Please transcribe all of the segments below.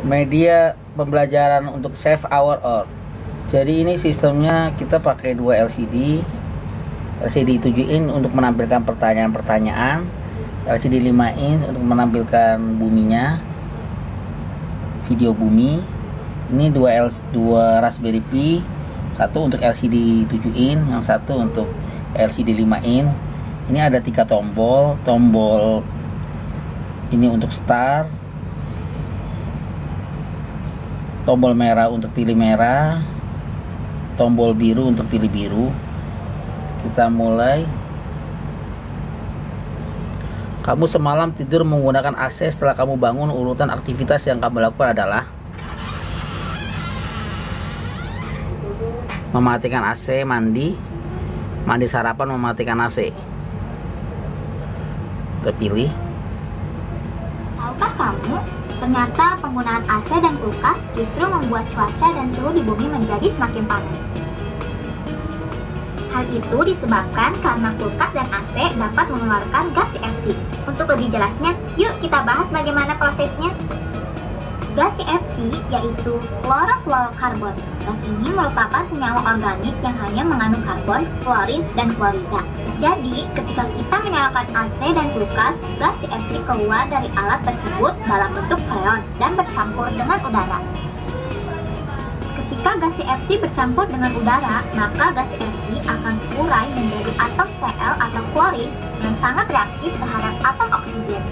media pembelajaran untuk save our earth. Jadi ini sistemnya kita pakai dua LCD 7 in untuk menampilkan pertanyaan-pertanyaan, LCD 5 in untuk menampilkan buminya, video bumi. Ini dua Raspberry Pi, satu untuk LCD 7 in, yang satu untuk LCD 5 in. Ini ada 3 tombol ini untuk start, tombol merah untuk pilih merah, tombol biru untuk pilih biru. Kita mulai. Kamu semalam tidur menggunakan AC. Setelah kamu bangun, urutan aktivitas yang kamu lakukan adalah mematikan AC, mandi sarapan, mematikan AC. Kita pilih. Tahukah kamu, ternyata penggunaan AC dan kulkas justru membuat cuaca dan suhu di bumi menjadi semakin panas. Hal itu disebabkan karena kulkas dan AC dapat mengeluarkan gas CFC. Untuk lebih jelasnya, yuk kita bahas bagaimana prosesnya. Gas CFC yaitu klorofluorokarbon. Gas ini merupakan senyawa organik yang hanya mengandung karbon, fluorin, dan fluorida. Jadi, ketika kita menyalakan AC dan kulkas, gas CFC keluar dari alat tersebut dalam bentuk freon dan bercampur dengan udara. Ketika gas CFC bercampur dengan udara, maka gas CFC akan terurai menjadi atom Cl atau klorin yang sangat reaktif terhadap atom oksigen.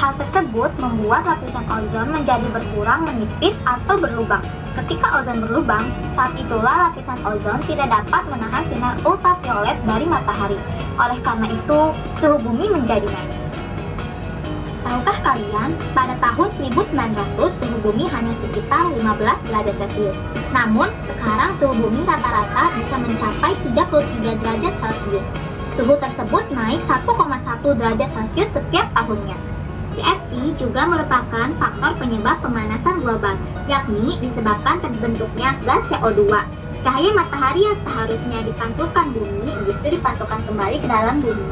Hal tersebut membuat lapisan ozon menjadi berkurang, menipis, atau berlubang. Ketika ozon berlubang, saat itulah lapisan ozon tidak dapat menahan sinar ultraviolet dari matahari. Oleh karena itu, suhu bumi menjadi naik. Tahukah kalian, pada tahun 1900 suhu bumi hanya sekitar 15 derajat Celcius. Namun, sekarang suhu bumi rata-rata bisa mencapai 33 derajat Celcius. Suhu tersebut naik 1,1 derajat Celcius setiap tahunnya. CFC juga merupakan faktor penyebab pemanasan global, yakni disebabkan terbentuknya gas CO2. Cahaya matahari yang seharusnya dipantulkan bumi justru dipantulkan kembali ke dalam bumi.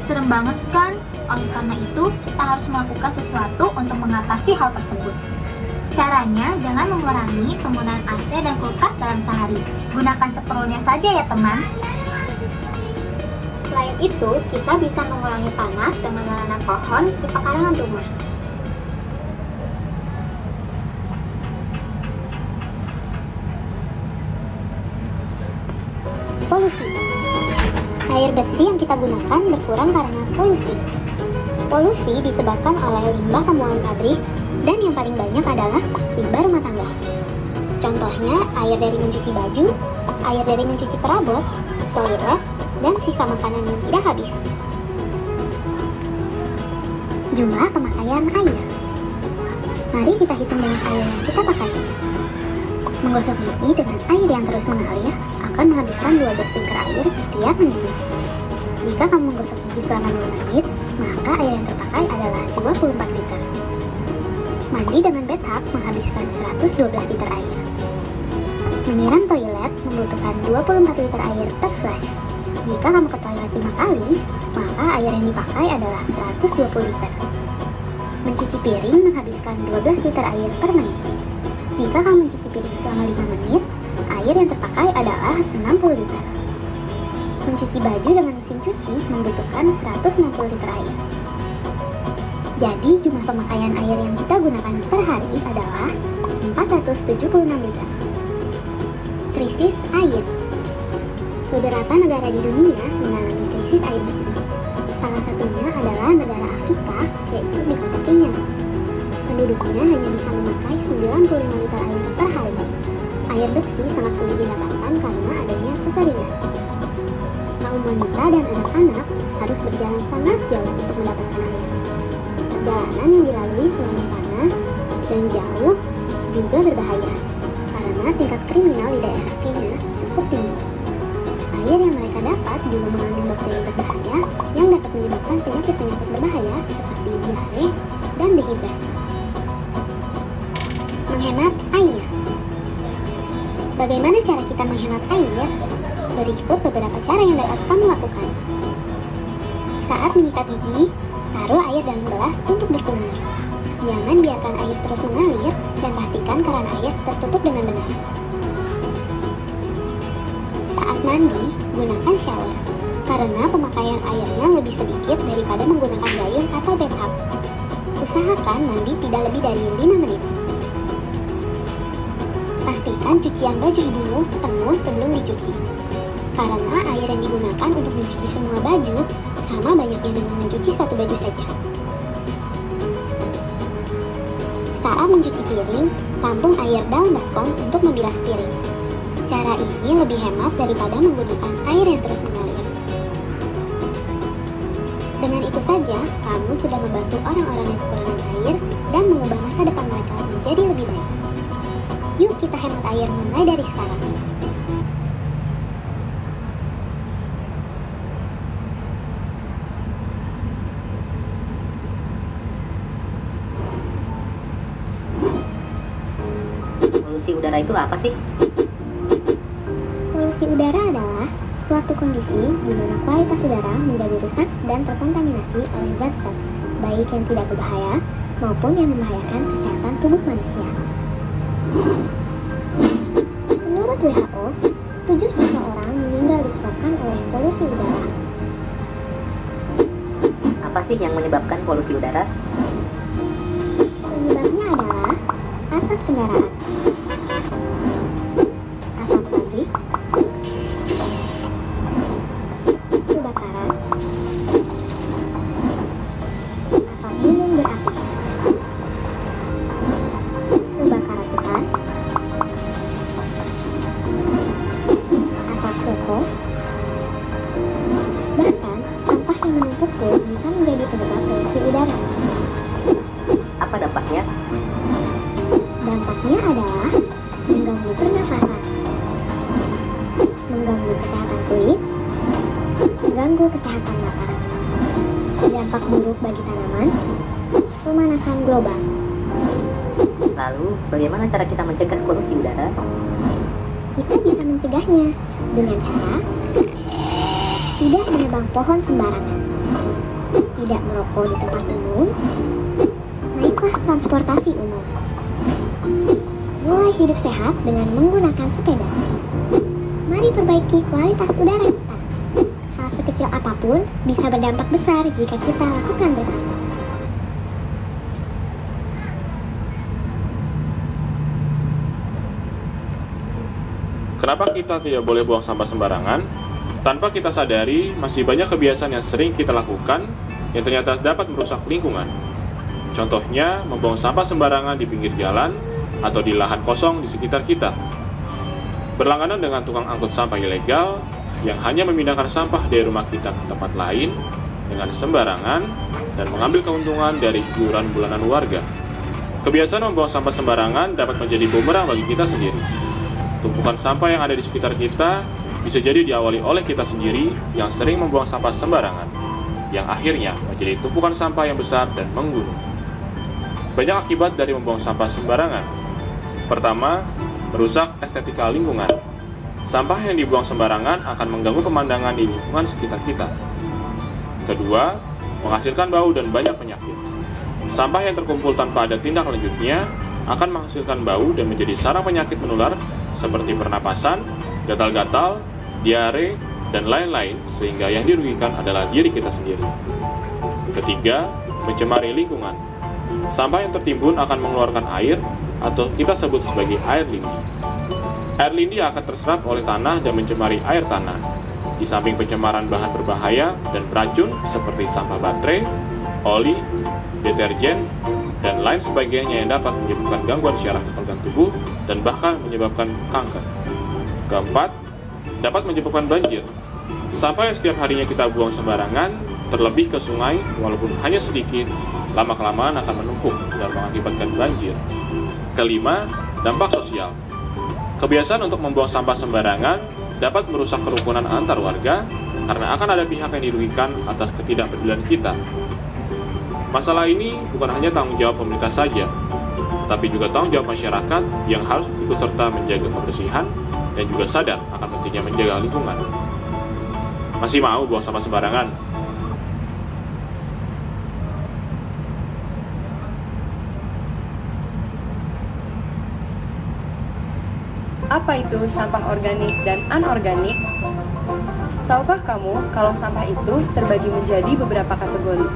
Serem banget kan? Oleh karena itu, kita harus melakukan sesuatu untuk mengatasi hal tersebut. Caranya, jangan mengurangi penggunaan AC dan kulkas dalam sehari. Gunakan seperlunya saja ya teman. Selain itu, kita bisa mengurangi panas dengan menanam pohon di pekarangan rumah. Polusi. Air bersih yang kita gunakan berkurang karena polusi. Polusi disebabkan oleh limbah pembuangan pabrik, dan yang paling banyak adalah limbah rumah tangga. Contohnya, air dari mencuci baju, air dari mencuci perabot, toilet, dan sisa makanan yang tidak habis. Jumlah pemakaian air. Mari kita hitung banyak air yang kita pakai. Menggosok gigi dengan air yang terus mengalir akan menghabiskan 12 liter air setiap menitnya. Jika kamu menggosok gigi selama 2 menit, maka air yang terpakai adalah 24 liter. Mandi dengan bathtub menghabiskan 112 liter air. Menyiram toilet membutuhkan 24 liter air per flush. Jika kamu ke toilet 5 kali, maka air yang dipakai adalah 120 liter. Mencuci piring menghabiskan 12 liter air per menit. Jika kamu mencuci piring selama 5 menit, air yang terpakai adalah 60 liter. Mencuci baju dengan mesin cuci membutuhkan 160 liter air. Jadi jumlah pemakaian air yang kita gunakan per hari adalah 476 liter. Krisis air. Beberapa negara di dunia mengalami krisis air bersih. Salah satunya adalah negara Afrika, yaitu di kota Kenya. Penduduknya hanya bisa memakai 95 liter air per hari. Air bersih sangat sulit didapatkan karena adanya kekeringan. Kaum wanita dan anak-anak harus berjalan sangat jauh untuk mendapatkan air. Perjalanan yang dilalui selain panas dan jauh juga berbahaya, karena tingkat kriminal di daerah Kenya cukup tinggi. Air yang mereka dapat juga mengandung bakteri berbahaya yang dapat menyebabkan penyakit-penyakit berbahaya seperti diare dan dehidrasi. Menghemat air. Bagaimana cara kita menghemat air? Berikut beberapa cara yang dapat kamu lakukan. Saat menyikat gigi, taruh air dalam gelas untuk berkumur. Jangan biarkan air terus mengalir dan pastikan keran air tertutup dengan benar. Saat mandi, gunakan shower karena pemakaian airnya lebih sedikit daripada menggunakan gayung atau bathtub. Usahakan mandi tidak lebih dari 5 menit. Pastikan cucian baju ibumu penuh sebelum dicuci. Karena air yang digunakan untuk mencuci semua baju sama banyaknya dengan mencuci satu baju saja. Saat mencuci piring, tampung air dalam baskom untuk membilas piring. Cara ini lebih hemat daripada menggunakan air yang terus mengalir. Dengan itu saja, kamu sudah membantu orang-orang yang kekurangan air dan mengubah masa depan mereka menjadi lebih baik. Yuk kita hemat air mulai dari sekarang. Polusi udara itu apa sih? Polusi udara adalah suatu kondisi di mana kualitas udara menjadi rusak dan terkontaminasi oleh zat-zat, baik yang tidak berbahaya maupun yang membahayakan kesehatan tubuh manusia. Menurut WHO, 7 juta orang meninggal disebabkan oleh polusi udara. Apa sih yang menyebabkan polusi udara? Penyebabnya adalah asap kendaraan, asap pabrik, kebakaran, asap gunung berapi, kebakaran hutan, asap rokok, bahkan sampah yang menumpuk pun bisa menjadi penyebab polusi udara. Apa dampaknya? Dampaknya adalah mengganggu pernafasan, mengganggu kesehatan kulit, mengganggu kesehatan mata, dampak buruk bagi tanaman, pemanasan global. Lalu, bagaimana cara kita mencegah polusi udara? Kita bisa mencegahnya dengan cara tidak menebang pohon sembarangan, tidak merokok di tempat umum, naiklah transportasi umum, mulai hidup sehat dengan menggunakan sepeda. Mari perbaiki kualitas udara kita. Hal sekecil apapun bisa berdampak besar jika kita lakukan bersama. Kenapa kita tidak boleh buang sampah sembarangan? Tanpa kita sadari, masih banyak kebiasaan yang sering kita lakukan yang ternyata dapat merusak lingkungan. Contohnya, membuang sampah sembarangan di pinggir jalan atau di lahan kosong di sekitar kita. Berlangganan dengan tukang angkut sampah ilegal yang hanya memindahkan sampah dari rumah kita ke tempat lain dengan sembarangan dan mengambil keuntungan dari iuran bulanan warga. Kebiasaan membuang sampah sembarangan dapat menjadi bumerang bagi kita sendiri. Tumpukan sampah yang ada di sekitar kita bisa jadi diawali oleh kita sendiri yang sering membuang sampah sembarangan, yang akhirnya menjadi tumpukan sampah yang besar dan menggunung. Banyak akibat dari membuang sampah sembarangan. Pertama, merusak estetika lingkungan. Sampah yang dibuang sembarangan akan mengganggu pemandangan di lingkungan sekitar kita. Kedua, menghasilkan bau dan banyak penyakit. Sampah yang terkumpul tanpa ada tindak lanjutnya akan menghasilkan bau dan menjadi sarang penyakit menular seperti pernapasan, gatal-gatal, diare, dan lain-lain, sehingga yang dirugikan adalah diri kita sendiri. Ketiga, mencemari lingkungan. Sampah yang tertimbun akan mengeluarkan air atau kita sebut sebagai air lindi. Air lindi akan terserap oleh tanah dan mencemari air tanah. Di samping pencemaran bahan berbahaya dan beracun seperti sampah baterai, oli, deterjen, dan lain sebagainya yang dapat menyebabkan gangguan syaraf organ tubuh dan bahkan menyebabkan kanker. Keempat, dapat menyebabkan banjir. Sampah yang setiap harinya kita buang sembarangan, terlebih ke sungai, walaupun hanya sedikit, lama-kelamaan akan menumpuk dan mengakibatkan banjir. Kelima, dampak sosial. Kebiasaan untuk membuang sampah sembarangan dapat merusak kerukunan antar warga karena akan ada pihak yang dirugikan atas ketidakpedulian kita. Masalah ini bukan hanya tanggung jawab pemerintah saja, tapi juga tanggung jawab masyarakat yang harus ikut serta menjaga kebersihan dan juga sadar akan pentingnya menjaga lingkungan. Masih mau buang sampah sembarangan? Apa itu sampah organik dan anorganik? Tahukah kamu kalau sampah itu terbagi menjadi beberapa kategori?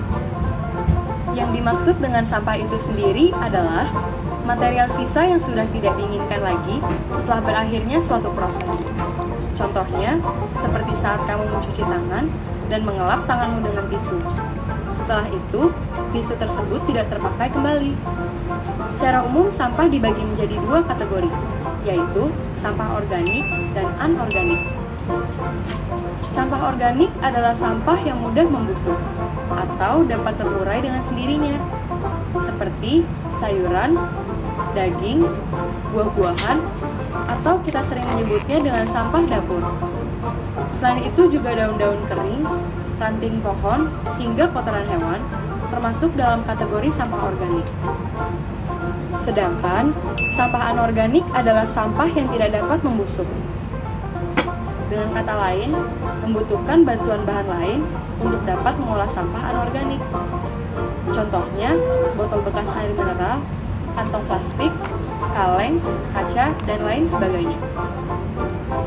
Yang dimaksud dengan sampah itu sendiri adalah material sisa yang sudah tidak diinginkan lagi setelah berakhirnya suatu proses. Contohnya, seperti saat kamu mencuci tangan dan mengelap tanganmu dengan tisu. Setelah itu, tisu tersebut tidak terpakai kembali. Secara umum, sampah dibagi menjadi dua kategori, yaitu sampah organik dan anorganik. Sampah organik adalah sampah yang mudah membusuk atau dapat terurai dengan sendirinya, seperti sayuran, daging, buah-buahan, atau kita sering menyebutnya dengan sampah dapur. Selain itu juga daun-daun kering, ranting pohon, hingga kotoran hewan termasuk dalam kategori sampah organik. Sedangkan sampah anorganik adalah sampah yang tidak dapat membusuk. Dengan kata lain, membutuhkan bantuan bahan lain untuk dapat mengolah sampah anorganik. Contohnya, botol bekas air mineral, kantong plastik, kaleng, kaca, dan lain sebagainya.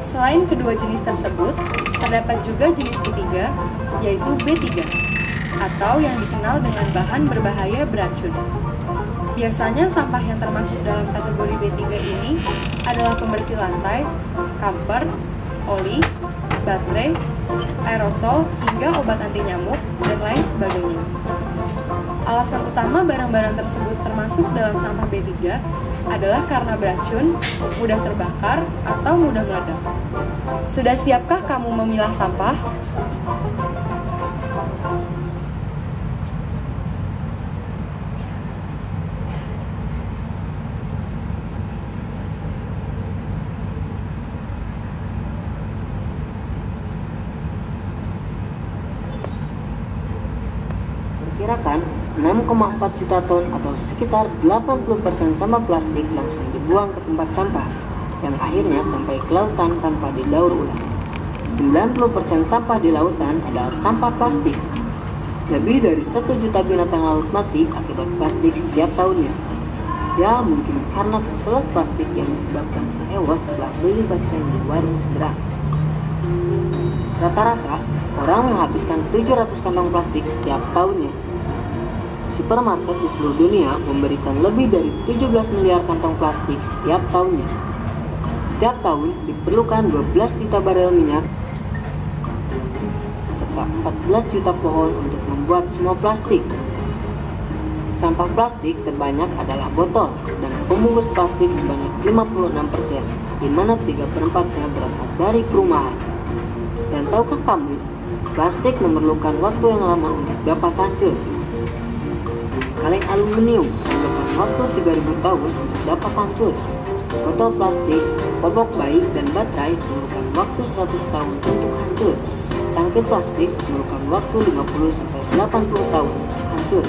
Selain kedua jenis tersebut, terdapat juga jenis ketiga, yaitu B3, atau yang dikenal dengan bahan berbahaya beracun. Biasanya sampah yang termasuk dalam kategori B3 ini adalah pembersih lantai, kamper, oli, baterai, aerosol, hingga obat anti nyamuk, dan lain sebagainya. Alasan utama barang-barang tersebut termasuk dalam sampah B3 adalah karena beracun, mudah terbakar, atau mudah meledak. Sudah siapkah kamu memilah sampah? Diperkirakan 6,4 juta ton atau sekitar 80% sampah plastik langsung dibuang ke tempat sampah yang akhirnya sampai ke lautan tanpa didaur ulang. 90% sampah di lautan adalah sampah plastik. Lebih dari 1 juta binatang laut mati akibat plastik setiap tahunnya. Ya mungkin karena keselak plastik yang disebabkan seewas setelah beli basreng di warung seberang. Rata-rata orang menghabiskan 700 kantong plastik setiap tahunnya. Supermarket di seluruh dunia memberikan lebih dari 17 miliar kantong plastik setiap tahunnya. Setiap tahun diperlukan 12 juta barel minyak serta 14 juta pohon untuk membuat semua plastik. Sampah plastik terbanyak adalah botol dan pembungkus plastik sebanyak 56%, di mana 3/4-nya berasal dari perumahan. Dan tahukah kamu, plastik memerlukan waktu yang lama untuk dapat hancur. Kaleng aluminium memerlukan waktu 3000 tahun untuk dapat hancur. Botol plastik, popok bayi, dan baterai memerlukan waktu 100 tahun untuk hancur. Cangkir plastik memerlukan waktu 50-80 tahun untuk hancur.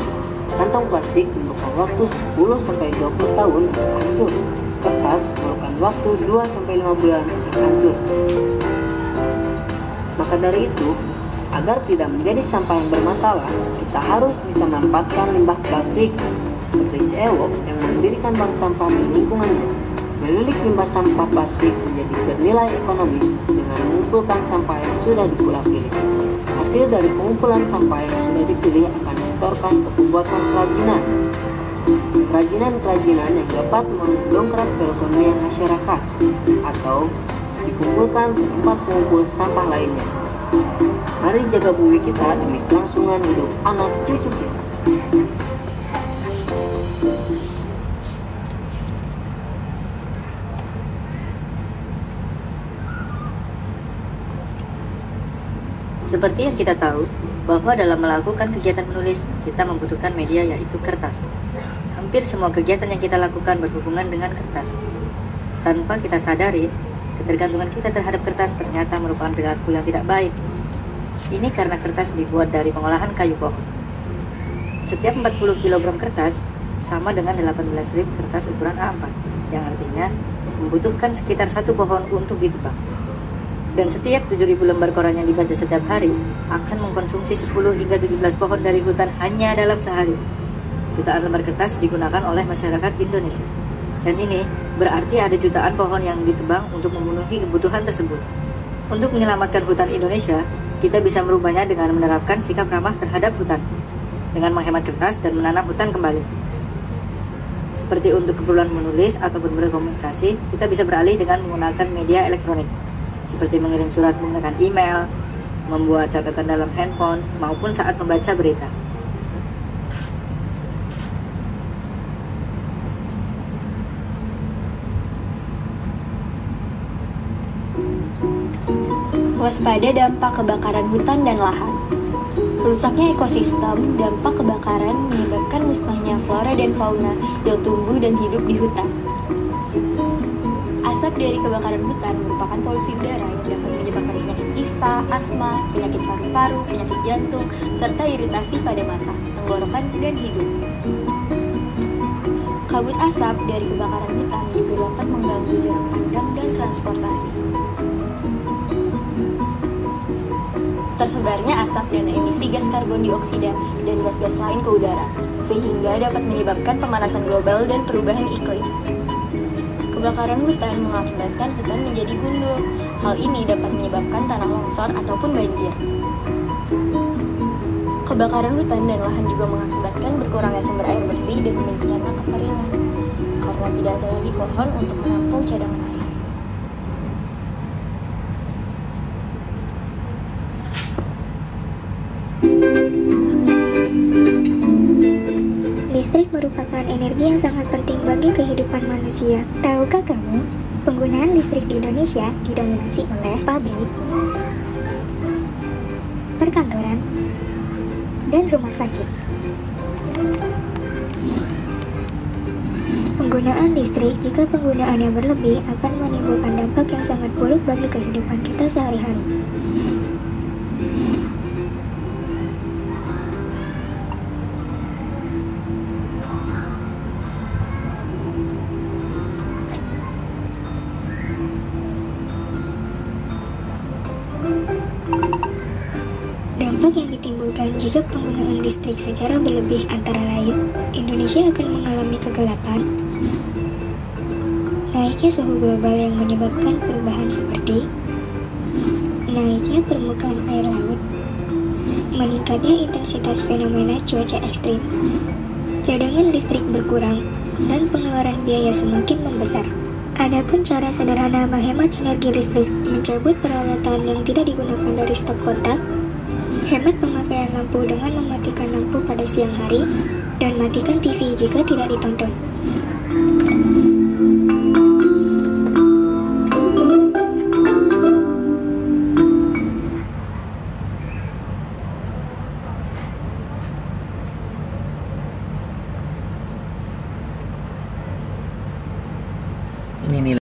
Kantong plastik memerlukan waktu 10-20 tahun untuk hancur. Kertas memerlukan waktu 2-5 bulan untuk hancur. Maka dari itu, agar tidak menjadi sampah yang bermasalah, kita harus bisa memanfaatkan limbah plastik seperti Seewok yang mendirikan bank sampah di lingkungannya. Menilik limbah sampah plastik menjadi bernilai ekonomis dengan mengumpulkan sampah yang sudah dipilah-pilih. Hasil dari pengumpulan sampah yang sudah dipilih akan disetorkan ke pembuatan kerajinan. Kerajinan yang dapat mendongkrak perekonomian masyarakat atau dikumpulkan ke tempat pengumpul sampah lainnya. Mari jaga bumi kita demi kelangsungan hidup anak cucu kita. Seperti yang kita tahu, bahwa dalam melakukan kegiatan menulis, kita membutuhkan media yaitu kertas. Hampir semua kegiatan yang kita lakukan berhubungan dengan kertas. Tanpa kita sadari, ketergantungan kita terhadap kertas ternyata merupakan perilaku yang tidak baik. Ini karena kertas dibuat dari pengolahan kayu pohon. Setiap 40 kg kertas sama dengan 18.000 kertas ukuran A4, yang artinya membutuhkan sekitar 1 pohon untuk ditebang. Dan setiap 7.000 lembar koran yang dibaca setiap hari akan mengkonsumsi 10 hingga 17 pohon dari hutan hanya dalam sehari. Jutaan lembar kertas digunakan oleh masyarakat Indonesia. Dan ini berarti ada jutaan pohon yang ditebang untuk memenuhi kebutuhan tersebut. Untuk menyelamatkan hutan Indonesia, kita bisa merubahnya dengan menerapkan sikap ramah terhadap hutan, dengan menghemat kertas dan menanam hutan kembali. Seperti untuk keperluan menulis ataupun berkomunikasi, kita bisa beralih dengan menggunakan media elektronik, seperti mengirim surat menggunakan email, membuat catatan dalam handphone, maupun saat membaca berita. Waspada dampak kebakaran hutan dan lahan. Rusaknya ekosistem, dampak kebakaran menyebabkan musnahnya flora dan fauna yang tumbuh dan hidup di hutan. Asap dari kebakaran hutan merupakan polusi udara yang dapat menyebabkan penyakit ispa, asma, penyakit paru-paru, penyakit jantung, serta iritasi pada mata, tenggorokan, dan hidung. Kabut asap dari kebakaran hutan juga dapat mengganggu jarak pandang dan transportasi. Tersebarnya asap dan emisi gas karbon dioksida dan gas-gas lain ke udara, sehingga dapat menyebabkan pemanasan global dan perubahan iklim. Kebakaran hutan mengakibatkan hutan menjadi gundul. Hal ini dapat menyebabkan tanah longsor ataupun banjir. Kebakaran hutan dan lahan juga mengakibatkan berkurangnya sumber air bersih dan bencana kekeringan, karena tidak ada lagi pohon untuk menampung cadangan air. Listrik merupakan energi yang sangat penting bagi kehidupan manusia. Tahukah kamu, penggunaan listrik di Indonesia didominasi oleh pabrik, perkantoran, dan rumah sakit. Penggunaan listrik, jika penggunaannya berlebih, akan menimbulkan dampak yang sangat buruk bagi kehidupan kita sehari-hari. Dampak yang ditimbulkan jika penggunaan listrik secara berlebih antara lain, Indonesia akan mengalami kegelapan, naiknya suhu global yang menyebabkan perubahan seperti naiknya permukaan air laut, meningkatnya intensitas fenomena cuaca ekstrim, cadangan listrik berkurang, dan pengeluaran biaya semakin membesar. Adapun cara sederhana menghemat energi listrik, mencabut peralatan yang tidak digunakan dari stok kontak, hemat pemakaian lampu dengan mematikan lampu pada siang hari, dan matikan TV jika tidak ditonton.